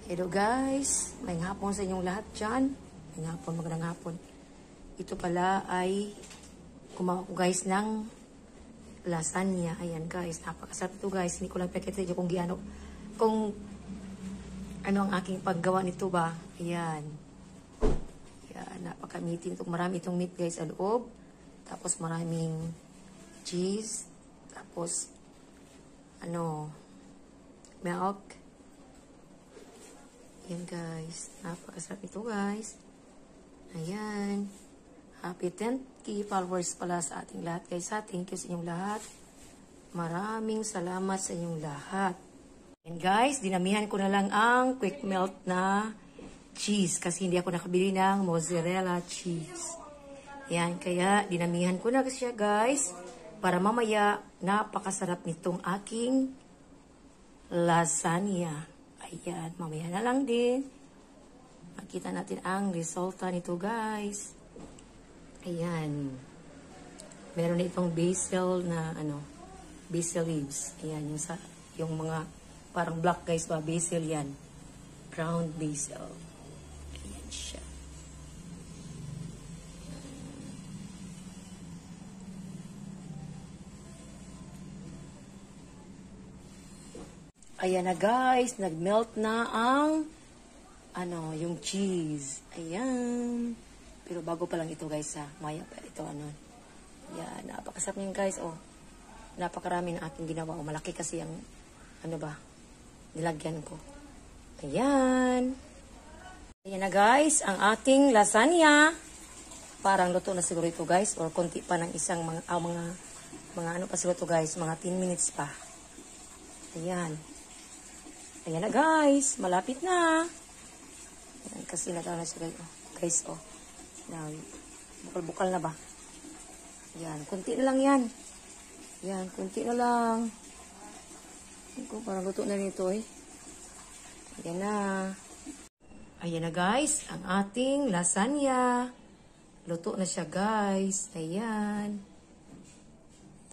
Hello guys, may hapon sa inyong lahat dyan. May hapon, magandang hapon. Ito pala ay gumawa ko guys ng lasagna. Ayan guys, napakasarap ito guys. Hindi ko lang pakita nyo kung ano ang aking paggawa nito ba. Ayan. Ayan, napakamitin ito. Marami itong meat guys sa loob. Tapos maraming cheese. Tapos, milk. Ayan guys, napakasarap ito guys. Ayan. Happy 10K followers pala sa ating lahat guys. Thank you sa inyong lahat. Maraming salamat sa inyong lahat. And guys, dinamihan ko na lang ang quick melt na cheese kasi hindi ako nakabili ng mozzarella cheese. Ayan, kaya dinamihan ko na siya guys para mamaya napakasarap nitong aking lasagna. Ayan, mamaya na lang din. Makita natin ang resulta nito guys. Ayan. Meron itong basil na basil leaves. Ayan, yung mga parang black guys ba, basil yan. Ground basil. Ayan siya. Ayan na guys, nag-melt na ang yung cheese. Ayan. Pero bago pa lang ito guys ha. Maya pa ito Ayan, napakasarap niyan guys. Oh. Napakarami na aking ginawa. Oh, malaki kasi ang nilagyan ko. Ayan. Ayan na guys, ang ating lasagna. Parang luto na siguro ito guys or konti pa ng isang mga pa siguro ito guys, mga 10 minutes pa. Ayan. Ayan na guys, malapit na. Ayan, kasi natawag na siya guys. Oh. Bukal-bukal na ba? Ayan, kunti na lang yan. Ayan, kunti na lang. Parang luto na nito eh. Ayan na. Ayan na guys, ang ating lasagna. Luto na siya guys. Ayan.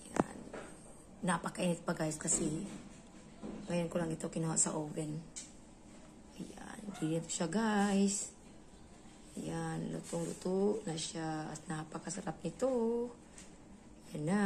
Ayan. Napakainit pa guys kasi ngayon ko lang ito kinuha sa oven. Ayan. Dito siya guys. Ayan. Lutong-luto na siya. At napakasarap nito. Ayan na.